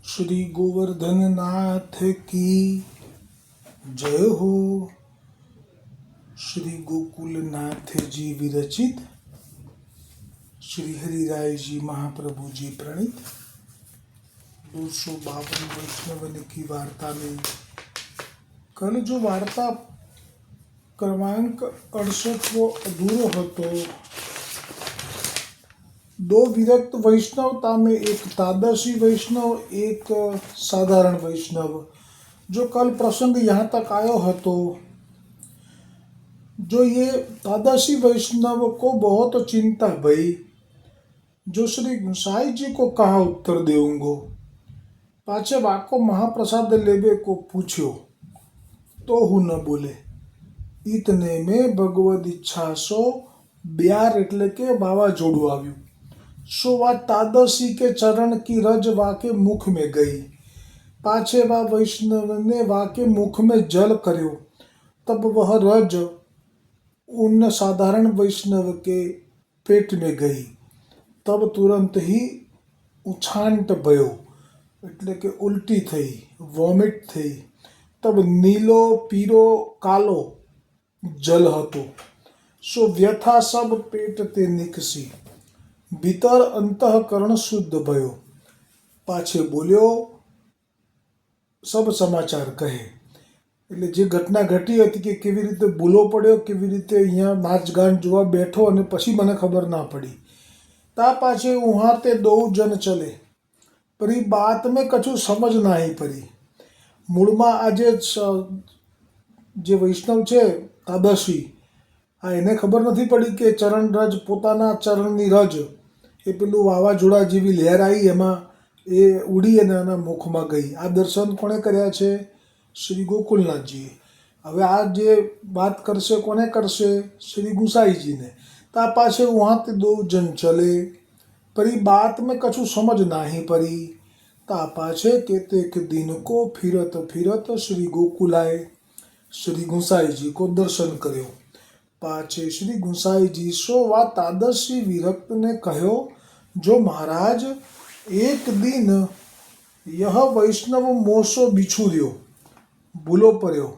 श्री गोवर्धन नाथ की जय हो। श्री गोकुल नाथ जी विरचित श्री हरिराय जी महाप्रभु जी प्रणीत 252 वैष्णवन की वार्ता में कल जो वार्ता क्रमांक 68 वो अधूरो હતો। दो विरक्त वैष्णवता में एक तादशी वैष्णव एक साधारण वैष्णव, जो कल प्रसंग यहाँ तक आयो હતો। जो ये तादशी वैष्णव को बहुत चिंता भई, जो श्री गुसाई जी को कहा उत्तर देऊंगो। पाछे वाको महाप्रसाद लेवे को पूछ्यो तो हूँ न बोले। इतने में भगवद इच्छा सो ब्यार એટલે કે વાવાઝોડું આવ્યું। सो वा तादसी के चरण की रज वाके मुख में गई। पाछे वा वैष्णव ने वाके मुख में जल कर्यो, तब वह रज उन साधारण वैष्णव के पेट में गई। तब तुरंत ही उछांट भयो એટલે કે ઉલટી થઈ, વોમિટ થઈ। તબ નીલો પીરો કાલો જલ હતો। सो व्यथा सब पेट ते निकसी। भीतर अंतःकरण शुद्ध भयो। पाछे बोल्यो सब समाचार कहे। એટલે જે ઘટના ઘટી હતી કે કેવી રીતે ભૂલો પડ્યો, કેવી રીતે અહીંયા નાચ ગાન જોવા બેઠો અને પછી મને ખબર ના પડી। તા પાછે ઉहाँ તે દો જન ચલે, પરી बात में कछु समझ नहीं पड़ी। મૂળમાં આજે જે વૈષ્ણવ છે તાદશી, એને ખબર નથી પડી કે ચરણ રજ પોતાના ચરણની રજ એ પેલું વાવાઝોડા જેવી લહેર આવી એમાં એ ઉડી અને એના મુખમાં ગઈ। આ દર્શન કોણે કર્યા છે? શ્રી ગોકુલનાથજીએ। હવે આ જે વાત કરશે કોને કરશે? શ્રી ગુસાઈજીને। તા પાછે વहाँ તે દो जन चले, परी बात में कछु समझ नहीं पड़ी। ता पाछे केतेक दिन को फिरत फिरत श्री गोकुल आए। श्री गुसाई जी को दर्शन कर्यो। पाछे श्री गुसाई जी सो वा तादशी विरक्त ने कहो, जो महाराज एक दिन यह वैष्णव मोसो बिछुर्यो भूलो पर्यो।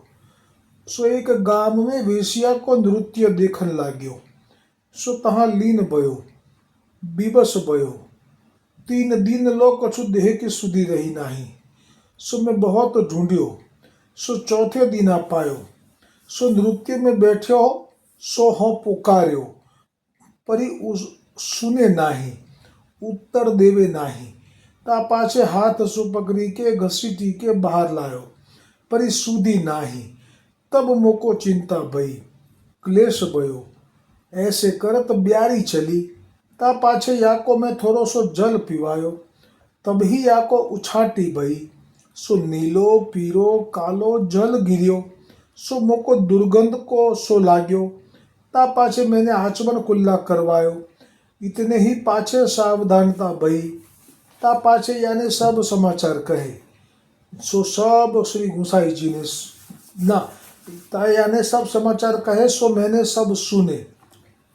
सो एक गाम में वेश्या को नृत्य देखन लाग्यो। सो तहाँ लीन भयो, बीबस भयो। 3 दिन लो कछु देह की सुधी रही नहीं। सो मैं बहुत ढूंढ्यो, सो चौथे दिन आ पायो। सो नृत्य में बैठ्यो, सो हो पुकार्यो, परी सुने नाही, उत्तर देवे नाही। ता पाछे हाथ सो पकड़ी के घसीटी के बाहर लायो, परी सूधी नाही। तब मोको चिंता भई, क्लेश भयो। ऐसे करत ब्यारी चली। ता पाछे याको में थोड़ो सो जल पीवायो, तब ही याको उछाटी भई। सो नीलो पीरो कालो जल गिरियो। सो मोको दुर्गंध को सो लाग्यो। ता पाछे मैंने आचमन कुल्ला करवायो। इतने ही पाछे सावधानता भई। ता पाछे याने सब समाचार कहे। सो सब श्री गुसाई जी ने ना ता याने सब समाचार कहे। सो मैंने सब सुने,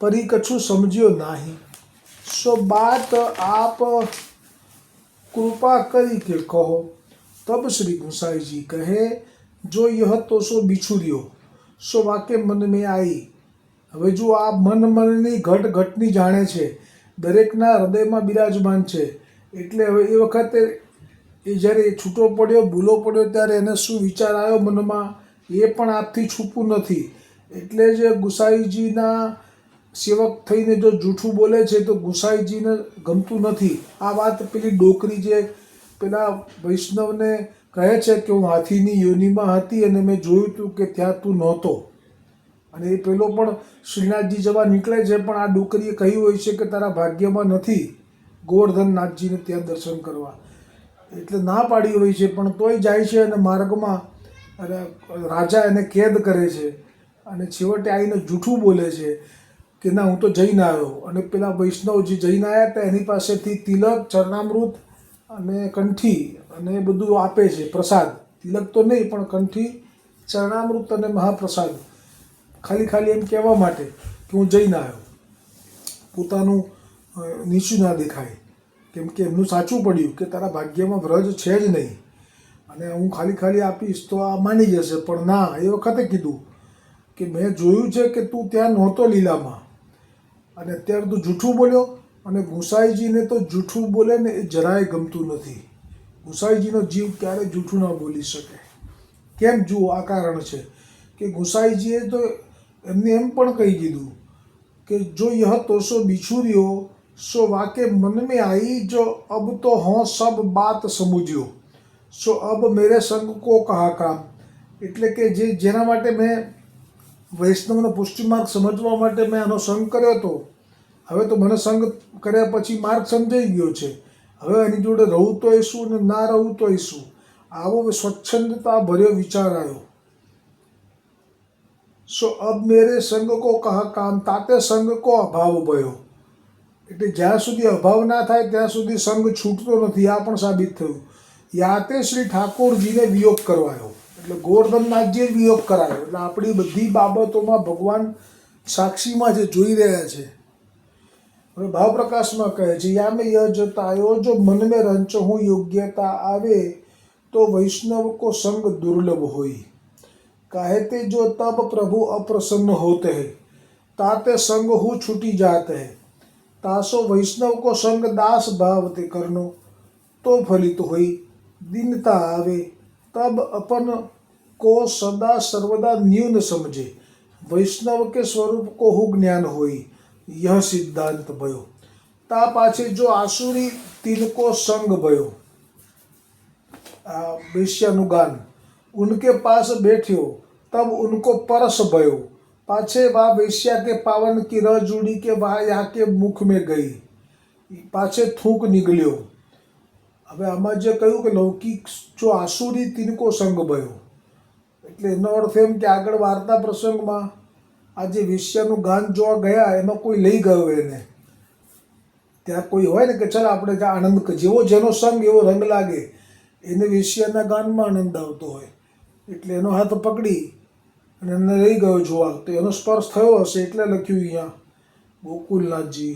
परी कछु समझियो नाही। सो बात आप कृपा करी के कहो। तब श्री गुसाई जी कहे, जो यह तो सो बिछुर्यो सो वाके मन में आई। હવે જો આ મનની ઘટની જાણે છે, દરેકના હૃદયમાં બિરાજમાન છે। એટલે હવે એ વખતે એ જ્યારે છૂટો પડ્યો, ભૂલો પડ્યો, ત્યારે એને શું વિચાર આવ્યો મનમાં એ પણ આપથી છૂપું નથી। એટલે જ ગુસાઈજીના સેવક થઈને જો જૂઠું બોલે છે તો ગુસાઈજીને ગમતું નથી। આ વાત પેલી ડોકરી જે પેલા વૈષ્ણવને કહે છે કે હું હાથીની યોનિમાં હતી અને મેં જોયું હતું કે ત્યાં તું નહોતો। અને એ પેલો પણ શ્રીનાથજી જવા નીકળે છે, પણ આ ડોકરીએ કહ્યું હોય છે કે તારા ભાગ્યમાં નથી ગોવર્ધનનાથજીને ત્યાં દર્શન કરવા, એટલે ના પાડી હોય છે, પણ તોય જાય છે અને માર્ગમાં રાજા એને કેદ કરે છે અને છેવટે આવીને જૂઠું બોલે છે કે ના હું તો જઈને આવ્યો। અને પેલા વૈષ્ણવ જે જઈને આવ્યા હતા એની પાસેથી તિલક, ચરણામૃત અને કંઠી અને એ બધું આપે છે પ્રસાદ। તિલક તો નહીં પણ કંઠી, ચરણામૃત અને મહાપ્રસાદ, ખાલી એમ કહેવા માટે કે હું જઈને આવ્યો, પોતાનું નીચું ના દેખાય। કેમ કે એમનું સાચું પડ્યું કે તારા ભાગ્યમાં વ્રજ છે જ નહીં અને હું ખાલી આપીશ તો આ માની જશે. પણ ના, એ વખતે કીધું કે મેં જોયું છે કે તું ત્યાં નહોતો લીલામાં અને અત્યારે તું જૂઠું બોલ્યો. અને ગુસાઈજીને તો જૂઠું બોલે ને એ જરાય ગમતું નથી. ગુસાઈજીનો જીવ ક્યારેય જૂઠું ના બોલી શકે. કેમ? જુઓ, આ કારણ છે કે ગુસાઈજીએ તો એમને એમ પણ કહી દીધું કે જો यह तोसो बिछुरियो सो वाके मन में आई, जो अब तो हों सब बात समझियो सो अब मेरे संग को कहा काम. એટલે કે જેના માટે મેં વૈષ્ણવનો પુષ્ટિ માર્ગ સમજવા માટે મેં આનો સંગ કર્યો હતો, હવે તો મને સંગ કર્યા પછી માર્ગ સમજાઈ ગયો છે. હવે એની જોડે રહું તોય શું ને ના રહું તોય શું. આવો સ્વચ્છંદતા ભર્યો વિચાર આવ્યો. સો અબ મેરે સંગ કો કહા કામ, તાતે સંગ કો અભાવ ભયો. એટલે જ્યાં સુધી અભાવ ના થાય ત્યાં સુધી સંગ છૂટતો નથી. આ પણ સાબિત થયું. યાતે શ્રી ઠાકોરજીને વિયોગ કરવાયો, એટલે ગોવર્ધનનાથજીએ વિયોગ કરાયો. એટલે આપણી બધી બાબતોમાં ભગવાન સાક્ષીમાં જે જોઈ રહ્યા છે. હવે ભાવ પ્રકાશમાં કહે છે, યા મેં યહ જતાયો જો મન મેં રંચહું યોગ્યતા આવે તો વૈષ્ણવ को संग दुर्लभ होई. कहते जो तब प्रभु अप्रसन्न होते हैं, ताते संग हु छूटी जाते हैं. तासो वैष्णव को संग दास भावते करनो तो फलित होई. दीनता आवे तब अपन को सदा सर्वदा न्यून समझे. वैष्णव के स्वरूप को हु ज्ञान होई. यह सिद्धांत भयो. ता पाछे जो आसुरी तिनको संग भयो, वेश्यानु गान, उनके पास बैठ्यो तब उनको परस भयो. पाछे वह वेश्या के पावन की रह जुड़ी के वह यहाँ के मुख में गई. पाछे थूक निकल्यो. હવે આમાં જે કહ્યું કે લૌકિક જો આસુરી તિનકો સંગ ભયો, એટલે એનો અર્થ એમ કે આગળ વાર્તા પ્રસંગમાં આ જે વેશ્યાનું ગાન જોવા ગયા એમાં કોઈ લઈ ગયો એને. ત્યાં કોઈ હોય ને કે ચાલ આપણે ત્યાં આનંદ, જેવો જેનો સંગ એવો રંગ લાગે, એને વેશ્યાના ગાનમાં આનંદ આવતો હોય એટલે એનો હાથ પકડી અને એને લઈ ગયો જોવા. તો એનો સ્પર્શ થયો હશે એટલે લખ્યું અહીંયા ગોકુલનાથજી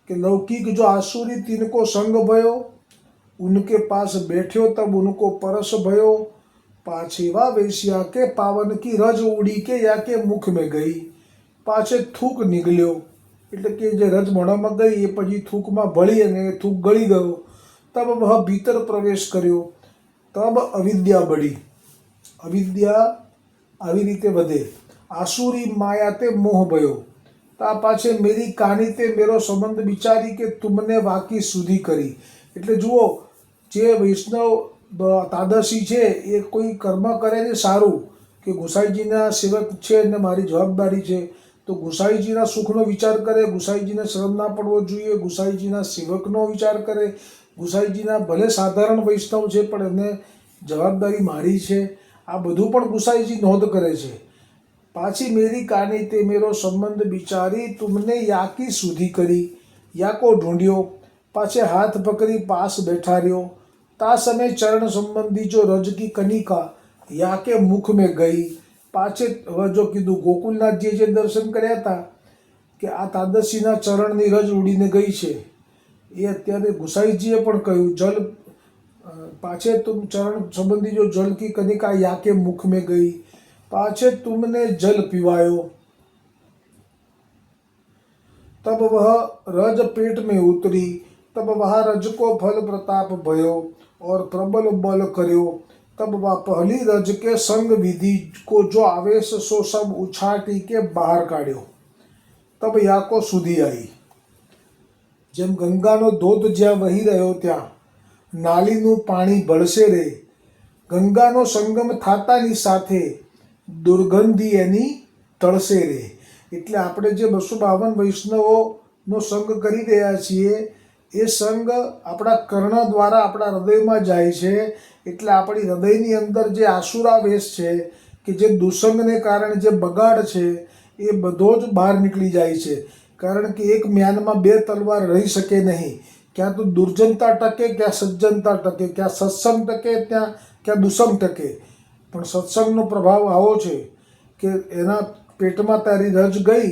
કે લૌકિક જો આસુરી તિनको સંગ ભયો, उनके पास बैठ्यो तब उनको परस भयो. पाछे वा वेश्या के पावन की रज उड़ी के या के मुख में गई. पाछे थूक निकल्यो, એટલે કે જે રજ મોઢામાં ગઈ એ પછી થૂકમાં ભળી અને થૂક ગળી ગયો. તબ વહ ભીતર પ્રવેશ કર્યો. તબ અવિદ્યા બળી. અવિદ્યા આવી રીતે વધે. આસુરી માયા તે મોહ ભયો. તા પાછે મેરી કાની તે મેરો સંબંધ વિચારી કે તુમને વાકી સુધી કરી. એટલે જુઓ, જે વૈષ્ણવ તાદશી છે એ કોઈ કર્મ કરે છે સારું કે ગુસાઈજીના સેવક છે અને મારી જવાબદારી છે, તો ગુસાઈજીના સુખનો વિચાર કરે, ગુસાઈજીને શરમ ના પડવો જોઈએ, ગુસાઈજીના સેવકનો વિચાર કરે, ગુસાઈજીના ભલે સાધારણ વૈષ્ણવ છે પણ એને જવાબદારી મારી છે, આ બધું પણ ગુસાઈજી નોંધ કરે છે. પાછી મેરી કાની તે મેરો સંબંધ બિચારી તુમને યાકી સુધી કરી. યાકો ઢૂંઢ્યો. पाछे हाथ पकड़ी पास बैठा रहो. ता समय चरण संबंधी जो रज की कनिका या के मुख में गई. पाछे जो कीधु गोकुलनाथजी जे दर्शन कर्या था कि आ तादशीना चरणनी रज उड़ीने गई है, ये अत्यारे गुसाईजीए पण कह्युं जल पाछे तुम चरण संबंधी जो जल की कनिका या के मुख में गई. पाछे तुमने जल पिवायो. तब वह रज पेट में उतरी. तब वह रज को फल प्रताप भयो और प्रबल बल कर्यो. तब वह पहली रज के संग विधि को जो आवेश सो सब उछाटी के बाहर काढ़्यो. तब याको સુધી आई. જેમ ગંગાનો ધોધ જ્યાં વહી રહ્યો ત્યાં નાલીનું પાણી ભળશે રે. ગંગાનો સંગમ થાતાની સાથે દુર્ગંધી એની તળશે રે. એટલે આપણે જે 252 વૈષ્ણવોનો સંગ કરી રહ્યા છીએ એ સંગ આપણા કર્ણ દ્વારા આપણા હૃદયમાં જાય છે. એટલે આપણી હૃદયની અંદર જે આસુરાવેશ છે કે જે દુસંગને કારણે જે બગાડ છે એ બધો જ બહાર નીકળી જાય છે. કારણ કે એક મ્યાનમાં બે તલવાર રહી શકે નહીં. ક્યાં તો દુર્જનતા ટકે, ક્યાં સજ્જનતા ટકે, ક્યાં સત્સંગ ટકે, ક્યાં દુસંગ ટકે. પણ સત્સંગનો પ્રભાવ આવો છે કે એના પેટમાં તારી રજ ગઈ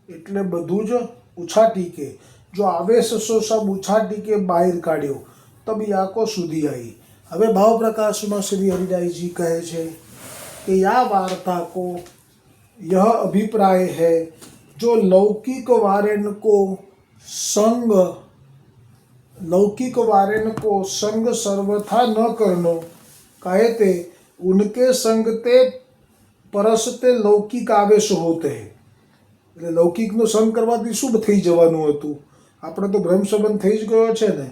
એટલે બધું જ ઉછાટી કે જો આવેશ સો સબ ઉછાટી કે બહાર કાઢ્યો તબ યાકો સુધી આવી. હવે ભાવ પ્રકાશમાં શ્રી હરિરાયજી કહે છે कि या वार्ता को यह अभिप्राय है जो लौकिक वारेण को संग सर्वथा न करनो कहते उनके संगते परसते लौकिक आवेश होते हैं. એટલે લૌકિકનો સંગ કરવાથી શુભ થઈ જવાનું હતું. આપણે તો બ્રહ્મ સંબંધ થઈ જ ગયો છે ને.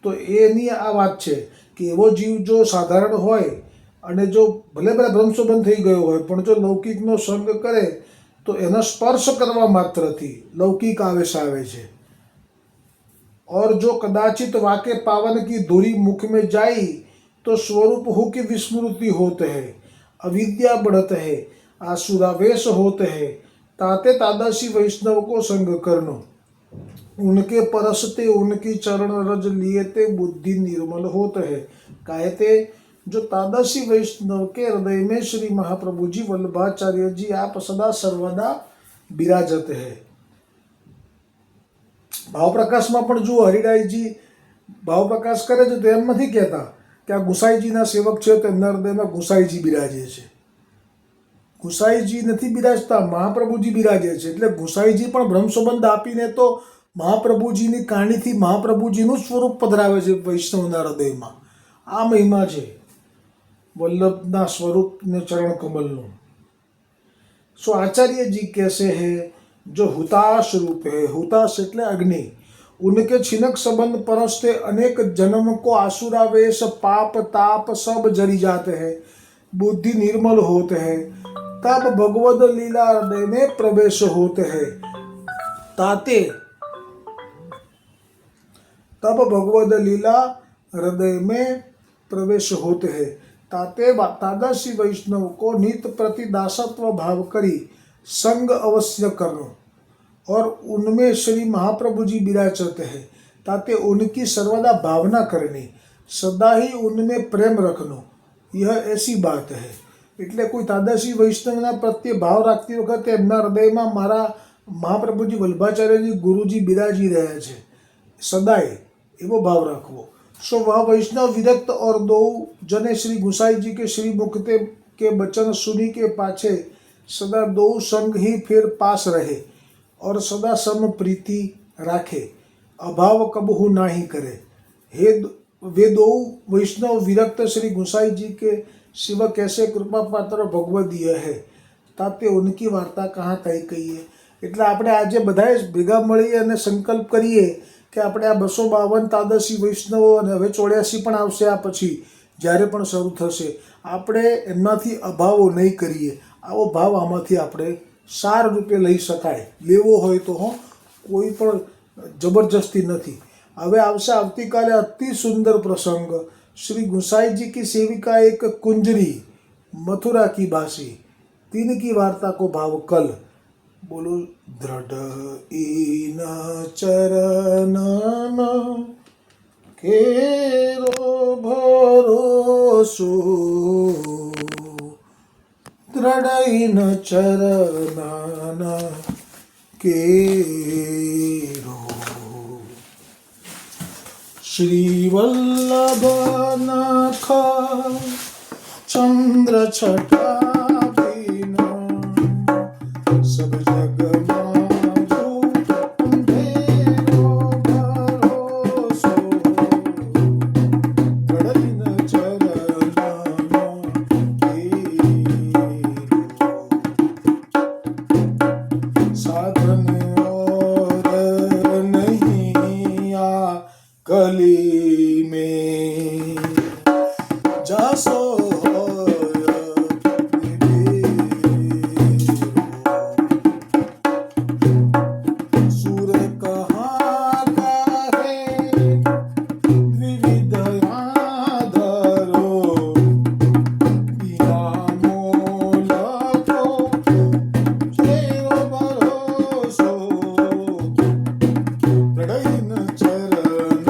તો એની આ વાત છે કે એવો જીવ જો સાધારણ હોય અને જો ભલે ભલે બ્રહ્મ સંબંધ થઈ ગયો હોય પણ જો લૌકિકનો સંગ કરે તો એનો સ્પર્શ કરવા માત્રથી લૌકિક આવેશ આવે છે. और जो कदाचित वाके पावन की धूरी मुख में जाई तो स्वरूप हो की विस्मृति होते हैं, अविद्या बढ़ते हैं, आसुरावेश होते हैं. ताते तादशी वैष्णव को संग करनो उनके परसते उनकी चरण रज लिए ते बुद्धि निर्मल होते हैं. कहते जो तादशी वैष्णव के हृदय में श्री महाप्रभु जी वल्लभाचार्य जी आप सदा सर्वदा बिराजते हैं. ભાવ પ્રકાશમાં પણ જો હરિરાયજી ભાવ પ્રકાશ કરે છે તો એમ નથી કહેતા કે આ ગુસાઈજીના સેવક છે તો એમના હૃદયમાં ગુસાઈજી બિરાજે છે. ગુસાઈજી નથી બિરાજતા, મહાપ્રભુજી બિરાજે છે. એટલે ગુસાઈજી પણ બ્રહ્મ સંબંધ આપીને તો મહાપ્રભુજીની કાણીથી મહાપ્રભુજીનું સ્વરૂપ પધરાવે છે વૈષ્ણવના હૃદયમાં. આ મહિમા છે વલ્લભના સ્વરૂપને ચરણ કમલનું. સો આચાર્યજી કહેશે હે जो हुताश रूप है, हुताश એટલે अग्नि, उनके छिनक संबंध परस्ते अनेक जन्म को आसुरावेश पाप ताप सब जरी जाते हैं, बुद्धि निर्मल होते हैं. तब भगवद लीला हृदय में प्रवेश होते हैं. ताते तब भगवद लीला हृदय में प्रवेश होते हैं. ताते तादशी वैष्णव को नित प्रति दासत्व भाव करी संग अवश्य करनो और उनमें श्री महाप्रभु जी विराजते हैं. ताते उनकी सर्वदा भावना करनी, सदा ही उनमें प्रेम रखनो, यह ऐसी बात है. એટલે કોઈ તાદાશી વૈષ્ણવના પ્રત્યે ભાવ રાખતી વખતે એમના હૃદયમાં મારા મહાપ્રભુજી વલ્લભાચાર્યજી ગુરુજી બિરાજી રહ્યા છે, સદાય એવો ભાવ રાખવો. सो वह वैष्णव विरक्त और दो जने श्री गुसाई जी के श्री मुक्ते के बचन सुनी के पाछे सदा दो संग ही फिर पास रहे और सदा सम प्रीति राखे, अभाव कबहू नाही करे. हे वे दो वैष्णव विरक्त श्री गुसाई जी के शिव कैसे कृपा पात्र भगवदीय है, ताते उनकी वार्ता कहाँ तय कहीએ. એટલે આપણે આજે બધાએ ભેગા મળી અને સંકલ્પ કરીએ કે આપણે આ 252 તાદશી વૈષ્ણવો અને હવે 84 પણ આવશે આ પછી જ્યારે પણ શરૂ થશે, આપણે એમનાથી અભાવો નહીં કરીએ. આવો ભાવ આમાંથી આપણે સાર રૂપે લઈ શકાય. લેવો હોય તો કોઈ પણ જબરજસ્તી નથી. હવે આવશે આવતીકાલે અતિ સુંદર પ્રસંગ. श्री गुसाई जी की सेविका एक कुंजरी मथुरा की बासी, तीन की वार्ता को भाव कल. बोलो दृढ़ इन चरण केरो भरोसो, दृढ़ इन चरण केरो. श्री वल्लभ नख चंद्र छटा बिना सब जग मारो अंधेरो भरोसो, कड़िन चरण केरो. साधन और नहीं आ कली में जासो सूर कहाँ का है विविध आधरो, बिना मोल को जेरो भरोसो, रड़इन चरण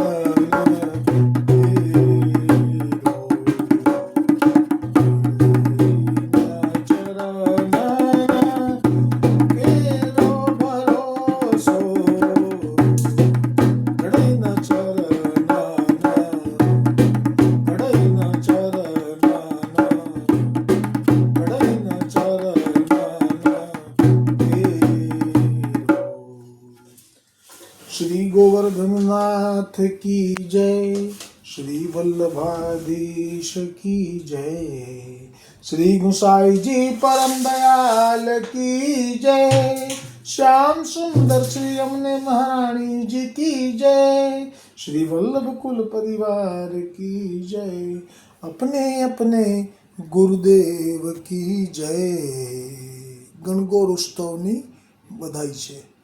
श्री गोवर्धननाथ की जय, श्री वल्लभाधीश की जय, श्री गुसाई जी परम दयाल की जय, श्याम सुंदर श्री यमुने महारानी जी की जय, श्री वल्लभ कुल परिवार की जय, अपने अपने ગુરુદેવ કી જય. ગણગોર ઉત્સવની બધાઈ છે.